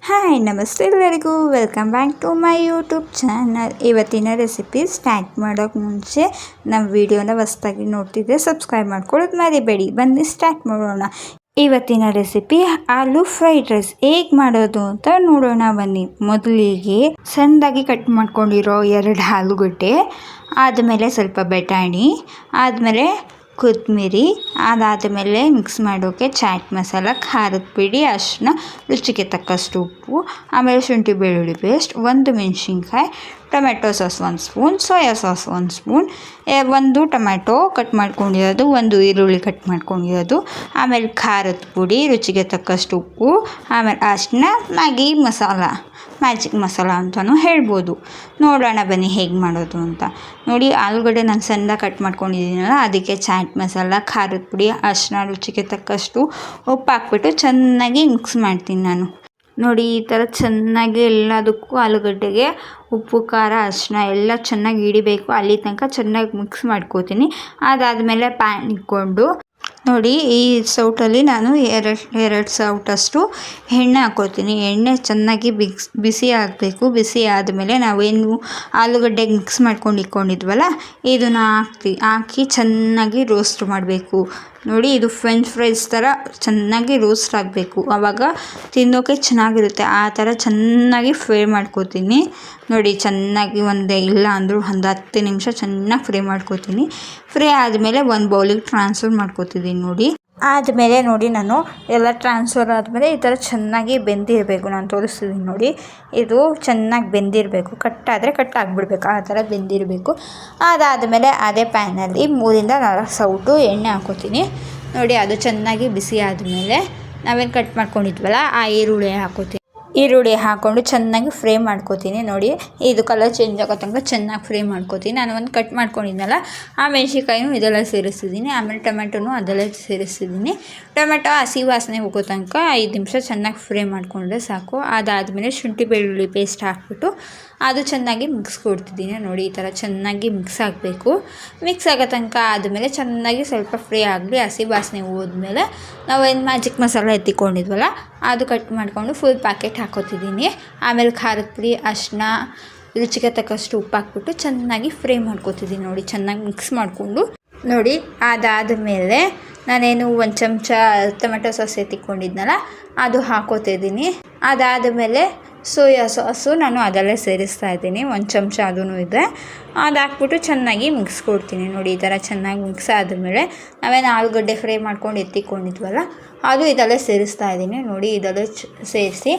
Hi ನಮಸ್ತೆ ಎಲ್ಲರಿಗೂ welcome back to my YouTube channel. ಇವತ್ತಿನ ರೆಸಿಪಿ ಸ್ಟಾರ್ಟ್ ಮಾಡೋಕ್ಕೆ ಮುಂಚೆ ನಮ್ಮ ವಿಡಿಯೋನ ಹೊಸ್ದಾಗಿ ನೋಡ್ತಿದ್ದೆ ಸಬ್ಸ್ಕ್ರೈಬ್ ಮಾಡ್ಕೊಳ್ಳೋದು ಮರಿಬೇಡಿ. ಬನ್ನಿ ಸ್ಟಾರ್ಟ್ ಮಾಡೋಣ. ಇವತ್ತಿನ ರೆಸಿಪಿ ಆಲೂ ಫ್ರೈಡ್ ರೈಸ್ ಹೇಗೆ ಮಾಡೋದು ಅಂತ ನೋಡೋಣ ಬನ್ನಿ. ಮೊದಲಿಗೆ ಸಣ್ಣದಾಗಿ ಕಟ್ ಮಾಡ್ಕೊಂಡಿರೋ 2 ಆಲೂಗಡ್ಡೆ, ಆದಮೇಲೆ ಸ್ವಲ್ಪ ಬಟಾಣಿ, ಆದಮೇಲೆ ಕೊತ್ತಂಬರಿ, ಅದಾದಮೇಲೆ ಮಿಕ್ಸ್ ಮಾಡೋಕ್ಕೆ ಚಾಟ್ ಮಸಾಲ, ಖಾರದ ಪುಡಿ, ಅರಿಶಿನ, ರುಚಿಗೆ ತಕ್ಕಷ್ಟು ಉಪ್ಪು, ಆಮೇಲೆ ಶುಂಠಿ ಬೆಳ್ಳುಳ್ಳಿ ಪೇಸ್ಟ್, 1 ಮೆಣಸಿನ್ಕಾಯಿ, tomato sauce 1 spoon, soya sauce 1 spoon, 1 tomato cut ಮಾಡ್ಕೊಂಡಿರೋದು, 1 ಈರುಳ್ಳಿ ಕಟ್ ಮಾಡ್ಕೊಂಡಿರೋದು, ಆಮೇಲೆ ಖಾರದ ಪುಡಿ, ರುಚಿಗೆ ತಕ್ಕಷ್ಟು ಉಪ್ಪು, ಆಮೇಲೆ ಅರಿಶಿನ, ಮ್ಯಾಜಿಕ್ ಮಸಾಲ ಅಂತಲೂ ಹೇಳ್ಬೋದು. ನೋಡೋಣ ಬನ್ನಿ ಹೇಗೆ ಮಾಡೋದು ಅಂತ. ನೋಡಿ, ಆಲೂಗಡ್ಡೆ ನಾನು ಸಣ್ಣದಾಗಿ ಕಟ್ ಮಾಡ್ಕೊಂಡಿದ್ದೀನಲ್ಲ, ಅದಕ್ಕೆ ಚಾಟ್ ಮಸಾಲ, ಖಾರದ ಪುಡಿ, ಅರಿಶಿನ, ರುಚಿಗೆ ತಕ್ಕಷ್ಟು ಉಪ್ಪು ಹಾಕ್ಬಿಟ್ಟು ಚೆನ್ನಾಗಿ ಮಿಕ್ಸ್ ಮಾಡ್ತೀನಿ ನಾನು. ನೋಡಿ, ಈ ಥರ ಚೆನ್ನಾಗಿ ಎಲ್ಲದಕ್ಕೂ ಆಲೂಗಡ್ಡೆಗೆ ಉಪ್ಪು, ಖಾರ, ಅರಿಶಿನ ಎಲ್ಲ ಚೆನ್ನಾಗಿ ಹಿಡಿಬೇಕು. ಅಲ್ಲಿ ತನಕ ಚೆನ್ನಾಗಿ ಮಿಕ್ಸ್ ಮಾಡ್ಕೋತೀನಿ. ಅದಾದಮೇಲೆ ಪ್ಯಾನ್ ಇಟ್ಕೊಂಡು ನೋಡಿ, ಈ ಸೌಟಲ್ಲಿ ನಾನು ಎರಡು ಸೌಟಷ್ಟು ಎಣ್ಣೆ ಹಾಕ್ಕೋತೀನಿ. ಎಣ್ಣೆ ಚೆನ್ನಾಗಿ ಬಿಸಿ ಆಗಬೇಕು. ಬಿಸಿ ಆದಮೇಲೆ ನಾವೇನು ಆಲೂಗಡ್ಡೆಗೆ ಮಿಕ್ಸ್ ಮಾಡ್ಕೊಂಡು ಇಟ್ಕೊಂಡಿದ್ವಲ್ಲ, ಇದನ್ನು ಹಾಕಿ ಚೆನ್ನಾಗಿ ರೋಸ್ಟ್ ಮಾಡಬೇಕು. ನೋಡಿ, ಇದು ಫ್ರೆಂಚ್ ಫ್ರೈಸ್ ಥರ ಚೆನ್ನಾಗಿ ರೋಸ್ಟ್ ಆಗಬೇಕು. ಆವಾಗ ತಿನ್ನೋಕ್ಕೆ ಚೆನ್ನಾಗಿರುತ್ತೆ. ಆ ಥರ ಚೆನ್ನಾಗಿ ಫ್ರೈ ಮಾಡ್ಕೋತೀನಿ. ನೋಡಿ, ಚೆನ್ನಾಗಿ ಇಲ್ಲ ಅಂದರೂ ಒಂದು 10 ನಿಮಿಷ ಚೆನ್ನಾಗಿ ಫ್ರೈ ಮಾಡ್ಕೋತೀನಿ. ಫ್ರೈ ಆದಮೇಲೆ ಒಂದು ಬೌಲಿಗೆ ಟ್ರಾನ್ಸ್ಫರ್ ಮಾಡ್ಕೋತಿದ್ದೀನಿ. ನೋಡಿ, ಆದಮೇಲೆ ನೋಡಿ, ನಾನು ಎಲ್ಲ ಟ್ರಾನ್ಸ್ಫರ್ ಆದಮೇಲೆ ಈ ಥರ ಚೆನ್ನಾಗಿ ಬೆಂದಿರಬೇಕು. ನಾನು ತೋರಿಸ್ತಿದ್ದೀನಿ ನೋಡಿ, ಇದು ಚೆನ್ನಾಗಿ ಬೆಂದಿರಬೇಕು. ಕಟ್ಟಾದರೆ ಕಟ್ ಆಗಿಬಿಡ್ಬೇಕು, ಆ ಥರ ಬೆಂದಿರಬೇಕು. ಅದಾದಮೇಲೆ ಅದೇ ಪ್ಯಾನಲ್ಲಿ 3-4 ಸೌಟು ಎಣ್ಣೆ ಹಾಕ್ಕೋತೀನಿ. ನೋಡಿ, ಅದು ಚೆನ್ನಾಗಿ ಬಿಸಿ ಆದಮೇಲೆ ನಾವೇನು ಕಟ್ ಮಾಡ್ಕೊಂಡಿದ್ವಲ್ಲ, ಆ ಈರುಳ್ಳಿ ಹಾಕ್ಕೋತೀನಿ. ಈರುಳ್ಳಿ ಹಾಕ್ಕೊಂಡು ಚೆನ್ನಾಗಿ ಫ್ರೈ ಮಾಡ್ಕೋತೀನಿ. ನೋಡಿ, ಇದು ಕಲರ್ ಚೇಂಜ್ ಆಗೋ ತನಕ ಚೆನ್ನಾಗಿ ಫ್ರೈ ಮಾಡ್ಕೋತೀನಿ. ನಾನು ಒಂದು ಕಟ್ ಮಾಡ್ಕೊಂಡಿದ್ನಲ್ಲ, ಆ ಮೆಣಸಿನ್ಕಾಯಿನೂ ಇದೆಲ್ಲ ಸೇರಿಸ್ತಿದ್ದೀನಿ. ಆಮೇಲೆ ಟೊಮೆಟೊನೂ ಅದೆಲ್ಲ ಸೇರಿಸ್ತಿದ್ದೀನಿ. ಟೊಮೆಟೊ ಹಸಿ ವಾಸನೆ ಹೋಗೋ ತನಕ 5 ನಿಮಿಷ ಚೆನ್ನಾಗಿ ಫ್ರೈ ಮಾಡಿಕೊಂಡ್ರೆ ಸಾಕು. ಅದಾದಮೇಲೆ ಶುಂಠಿ ಬೆಳ್ಳುಳ್ಳಿ ಪೇಸ್ಟ್ ಹಾಕ್ಬಿಟ್ಟು ಅದು ಚೆನ್ನಾಗಿ ಮಿಕ್ಸ್ ಕೊಡ್ತಿದ್ದೀನಿ. ನೋಡಿ, ಈ ಥರ ಚೆನ್ನಾಗಿ ಮಿಕ್ಸ್ ಆಗಬೇಕು. ಮಿಕ್ಸ್ ಆಗೋ ತನಕ ಆದಮೇಲೆ ಚೆನ್ನಾಗಿ ಸ್ವಲ್ಪ ಫ್ರೈ ಆಗಲಿ. ಹಸಿ ವಾಸನೆ ಹೋದ್ಮೇಲೆ ನಾವೇನು ಮ್ಯಾಜಿಕ್ ಮಸಾಲ ಎತ್ತಿಕೊಂಡಿದ್ವಲ್ಲ, ಅದು ಕಟ್ ಮಾಡಿಕೊಂಡು ಫುಲ್ ಪ್ಯಾಕೆಟ್ ಹಾಕೋತಿದ್ದೀನಿ. ಆಮೇಲೆ ಖಾರದ ಪುಡಿ, ಅರಿಶಿನ, ರುಚಿಗೆ ತಕ್ಕಷ್ಟು ಉಪ್ಪು ಹಾಕ್ಬಿಟ್ಟು ಚೆನ್ನಾಗಿ ಫ್ರೈ ಮಾಡ್ಕೋತಿದ್ದೀನಿ. ನೋಡಿ, ಚೆನ್ನಾಗಿ ಮಿಕ್ಸ್ ಮಾಡಿಕೊಂಡು ನೋಡಿ, ಅದಾದಮೇಲೆ ನಾನೇನು 1 ಚಮಚ ಟೊಮೆಟೊ ಸಾಸ್ ಎತ್ತಿಕೊಂಡಿದ್ನಲ್ಲ, ಅದು ಹಾಕೋತಿದ್ದೀನಿ. ಅದಾದಮೇಲೆ ಸೋಯಾ ಸಾಸು ನಾನು ಅದೆಲ್ಲ ಸೇರಿಸ್ತಾ ಇದ್ದೀನಿ. 1 ಚಮಚ ಅದೂ ಇದೆ. ಅದು ಹಾಕ್ಬಿಟ್ಟು ಚೆನ್ನಾಗಿ ಮಿಕ್ಸ್ ಕೊಡ್ತೀನಿ. ನೋಡಿ, ಈ ಥರ ಚೆನ್ನಾಗಿ ಮಿಕ್ಸ್ ಆದಮೇಲೆ ನಾವೇನು ಆಲೂಗಡ್ಡೆ ಫ್ರೈ ಮಾಡ್ಕೊಂಡು ಎತ್ತಿಕೊಂಡಿದ್ವಲ್ಲ, ಅದು ಇದೆಲ್ಲ ಸೇರಿಸ್ತಾ ಇದ್ದೀನಿ. ನೋಡಿ, ಇದೆಲ್ಲ ಸೇರಿಸಿ